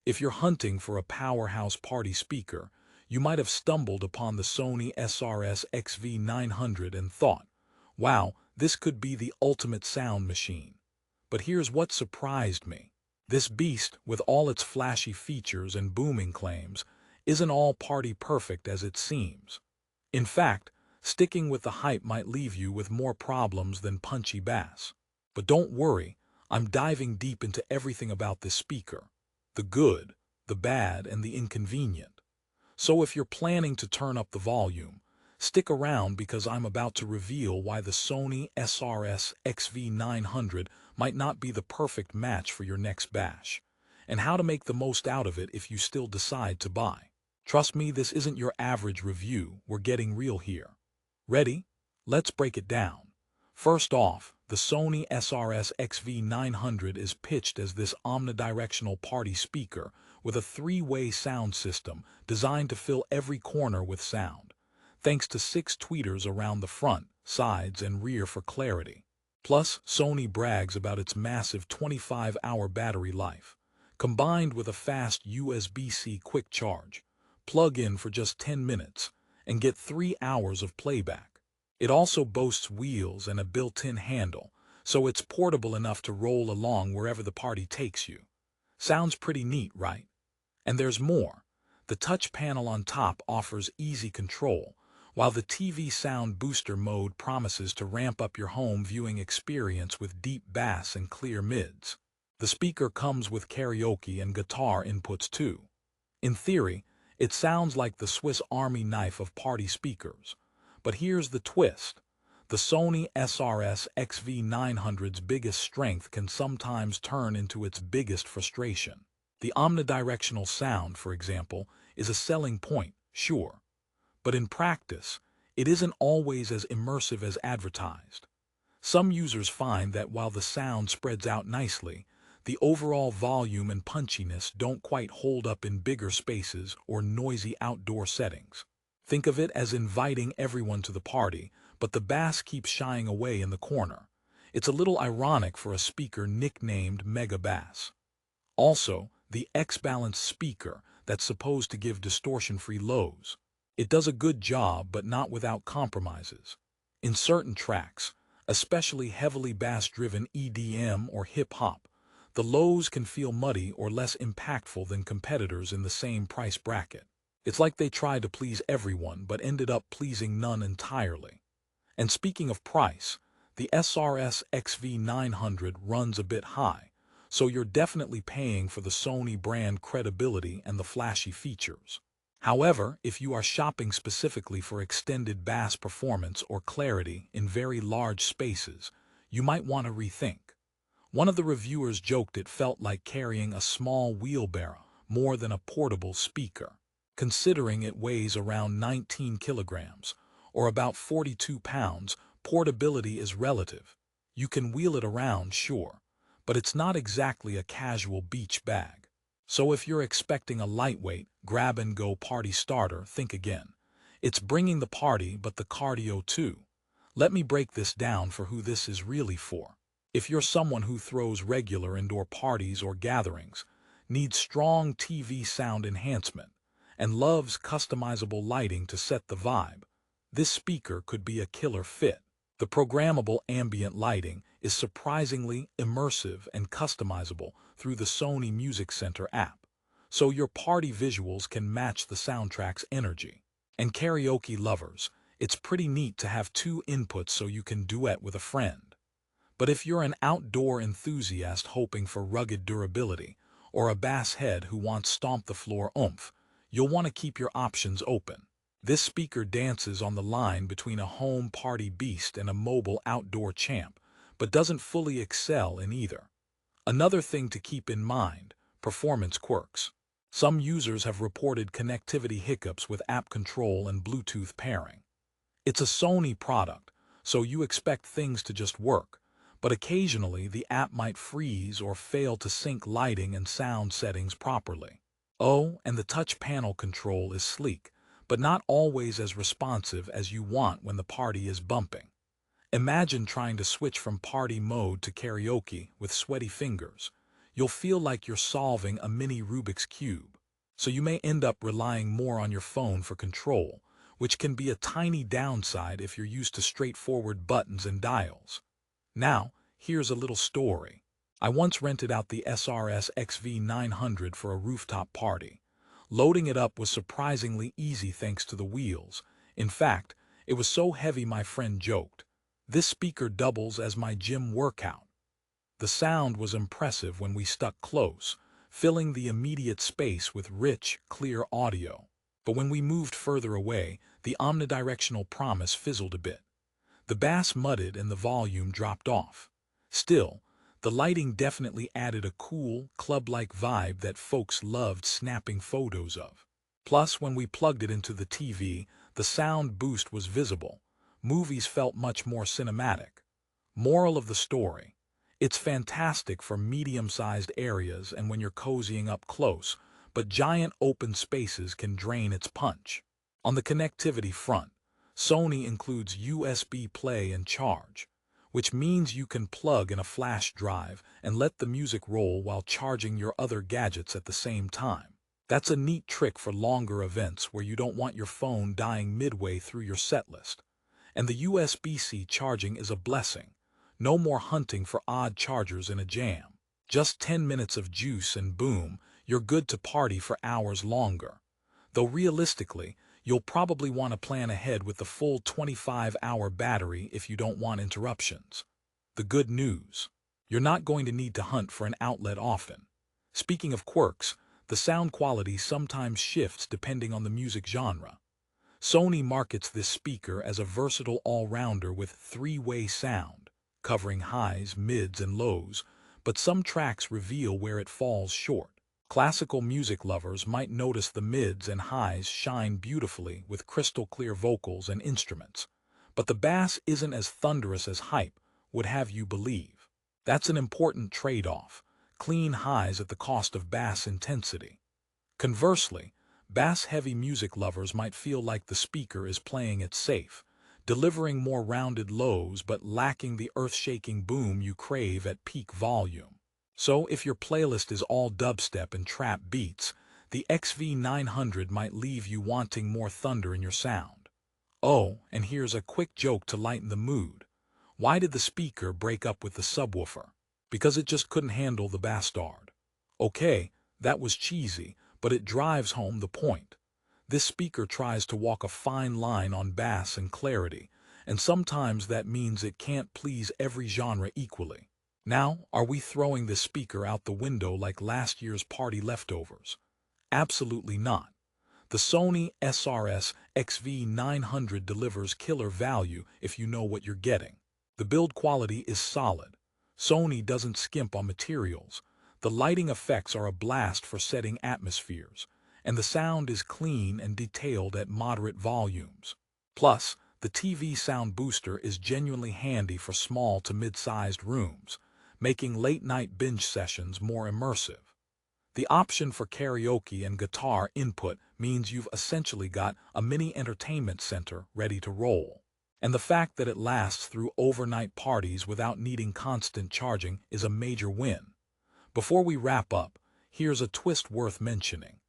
If you're hunting for a powerhouse party speaker, you might have stumbled upon the Sony SRS-XV900 and thought, wow, this could be the ultimate sound machine. But here's what surprised me. This beast, with all its flashy features and booming claims, isn't all party perfect as it seems. In fact, sticking with the hype might leave you with more problems than punchy bass. But don't worry, I'm diving deep into everything about this speaker. The good, the bad, and the inconvenient. So if you're planning to turn up the volume, stick around because I'm about to reveal why the Sony SRS-XV900 might not be the perfect match for your next bash, and how to make the most out of it if you still decide to buy. Trust me, this isn't your average review, we're getting real here. Ready? Let's break it down. First off, the Sony SRS-XV900 is pitched as this omnidirectional party speaker with a three-way sound system designed to fill every corner with sound, thanks to 6 tweeters around the front, sides, and rear for clarity. Plus, Sony brags about its massive 25-hour battery life, combined with a fast USB-C quick charge. Plug in for just 10 minutes and get 3 hours of playback. It also boasts wheels and a built-in handle, so it's portable enough to roll along wherever the party takes you. Sounds pretty neat, right? And there's more. The touch panel on top offers easy control, while the TV sound booster mode promises to ramp up your home viewing experience with deep bass and clear mids. The speaker comes with karaoke and guitar inputs too. In theory, it sounds like the Swiss Army knife of party speakers. But here's the twist. The Sony SRS-XV900's biggest strength can sometimes turn into its biggest frustration. The omnidirectional sound, for example, is a selling point, sure. But in practice, it isn't always as immersive as advertised. Some users find that while the sound spreads out nicely, the overall volume and punchiness don't quite hold up in bigger spaces or noisy outdoor settings. Think of it as inviting everyone to the party, but the bass keeps shying away in the corner. It's a little ironic for a speaker nicknamed Mega Bass. Also, the X-Balance speaker that's supposed to give distortion-free lows. It does a good job, but not without compromises. In certain tracks, especially heavily bass-driven EDM or hip-hop, the lows can feel muddy or less impactful than competitors in the same price bracket. It's like they tried to please everyone but ended up pleasing none entirely. And speaking of price, the SRS-XV900 runs a bit high, so you're definitely paying for the Sony brand credibility and the flashy features. However, if you are shopping specifically for extended bass performance or clarity in very large spaces, you might want to rethink. One of the reviewers joked it felt like carrying a small wheelbarrow more than a portable speaker. Considering it weighs around 19 kilograms, or about 42 pounds, portability is relative. You can wheel it around, sure, but it's not exactly a casual beach bag. So if you're expecting a lightweight, grab-and-go party starter, think again. It's bringing the party but the cardio too. Let me break this down for who this is really for. If you're someone who throws regular indoor parties or gatherings, needs strong TV sound enhancement, and loves customizable lighting to set the vibe, this speaker could be a killer fit. The programmable ambient lighting is surprisingly immersive and customizable through the Sony Music Center app, so your party visuals can match the soundtrack's energy. And karaoke lovers, it's pretty neat to have 2 inputs so you can duet with a friend. But if you're an outdoor enthusiast hoping for rugged durability, or a bass head who wants stomp-the-floor oomph, you'll want to keep your options open. This speaker dances on the line between a home party beast and a mobile outdoor champ, but doesn't fully excel in either. Another thing to keep in mind, performance quirks. Some users have reported connectivity hiccups with app control and Bluetooth pairing. It's a Sony product, so you expect things to just work, but occasionally the app might freeze or fail to sync lighting and sound settings properly. Oh, and the touch panel control is sleek, but not always as responsive as you want when the party is bumping. Imagine trying to switch from party mode to karaoke with sweaty fingers. you'll feel like you're solving a mini Rubik's Cube. So you may end up relying more on your phone for control, which can be a tiny downside if you're used to straightforward buttons and dials. Now, here's a little story. I once rented out the SRS-XV900 for a rooftop party. Loading it up was surprisingly easy thanks to the wheels. In fact, it was so heavy my friend joked, "This speaker doubles as my gym workout." The sound was impressive when we stuck close, filling the immediate space with rich, clear audio. But when we moved further away, the omnidirectional promise fizzled a bit. The bass mudded and the volume dropped off. Still, the lighting definitely added a cool, club-like vibe that folks loved snapping photos of. Plus, when we plugged it into the TV, the sound boost was visible. Movies felt much more cinematic. Moral of the story: it's fantastic for medium-sized areas and when you're cozying up close, but giant open spaces can drain its punch. On the connectivity front, Sony includes USB play and charge, which means you can plug in a flash drive and let the music roll while charging your other gadgets at the same time. That's a neat trick for longer events where you don't want your phone dying midway through your setlist. And the USB-C charging is a blessing. No more hunting for odd chargers in a jam. Just 10 minutes of juice and boom, you're good to party for hours longer. Though realistically, you'll probably want to plan ahead with the full 25-hour battery if you don't want interruptions. The good news: you're not going to need to hunt for an outlet often. Speaking of quirks, the sound quality sometimes shifts depending on the music genre. Sony markets this speaker as a versatile all-rounder with three-way sound, covering highs, mids, and lows, but some tracks reveal where it falls short. Classical music lovers might notice the mids and highs shine beautifully with crystal-clear vocals and instruments, but the bass isn't as thunderous as hype would have you believe. That's an important trade-off: clean highs at the cost of bass intensity. Conversely, bass-heavy music lovers might feel like the speaker is playing it safe, delivering more rounded lows but lacking the earth-shaking boom you crave at peak volume. So if your playlist is all dubstep and trap beats, the XV900 might leave you wanting more thunder in your sound. Oh, and here's a quick joke to lighten the mood. Why did the speaker break up with the subwoofer? Because it just couldn't handle the bastard. Okay, that was cheesy, but it drives home the point. This speaker tries to walk a fine line on bass and clarity, and sometimes that means it can't please every genre equally. Now, are we throwing this speaker out the window like last year's party leftovers? Absolutely not. The Sony SRS-XV900 delivers killer value if you know what you're getting. The build quality is solid. Sony doesn't skimp on materials. The lighting effects are a blast for setting atmospheres, and the sound is clean and detailed at moderate volumes. Plus, the TV sound booster is genuinely handy for small to mid-sized rooms, making late-night binge sessions more immersive. The option for karaoke and guitar input means you've essentially got a mini entertainment center ready to roll. And the fact that it lasts through overnight parties without needing constant charging is a major win. Before we wrap up, here's a twist worth mentioning.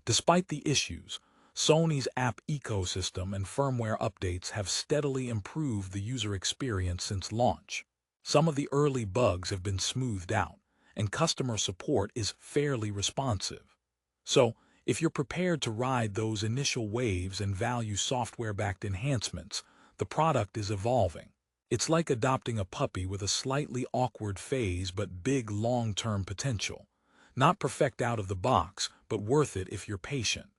Despite the issues, Sony's app ecosystem and firmware updates have steadily improved the user experience since launch. Some of the early bugs have been smoothed out, and customer support is fairly responsive. So, if you're prepared to ride those initial waves and value software-backed enhancements, the product is evolving. It's like adopting a puppy with a slightly awkward phase but big long-term potential. Not perfect out of the box, but worth it if you're patient.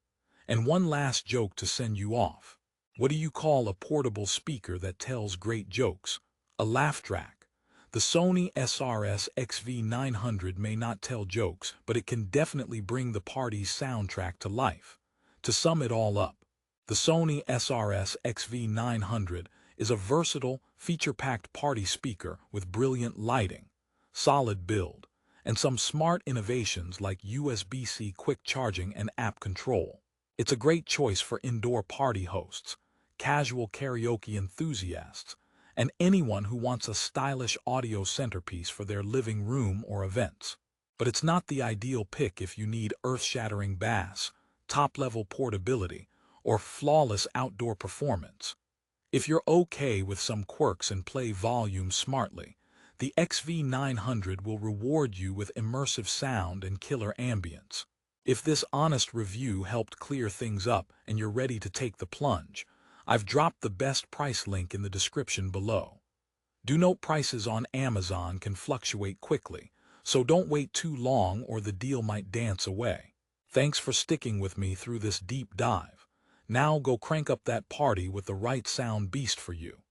And one last joke to send you off. What do you call a portable speaker that tells great jokes? A laugh track. The Sony SRS-XV900 may not tell jokes, but it can definitely bring the party's soundtrack to life. To sum it all up, the Sony SRS-XV900 is a versatile, feature-packed party speaker with brilliant lighting, solid build, and some smart innovations like USB-C quick charging and app control. It's a great choice for indoor party hosts, casual karaoke enthusiasts, and anyone who wants a stylish audio centerpiece for their living room or events. But it's not the ideal pick if you need earth-shattering bass, top-level portability, or flawless outdoor performance. If you're okay with some quirks and play volume smartly, the XV900 will reward you with immersive sound and killer ambience. If this honest review helped clear things up and you're ready to take the plunge, I've dropped the best price link in the description below. Do note prices on Amazon can fluctuate quickly, so don't wait too long or the deal might dance away. Thanks for sticking with me through this deep dive. Now go crank up that party with the right sound beast for you.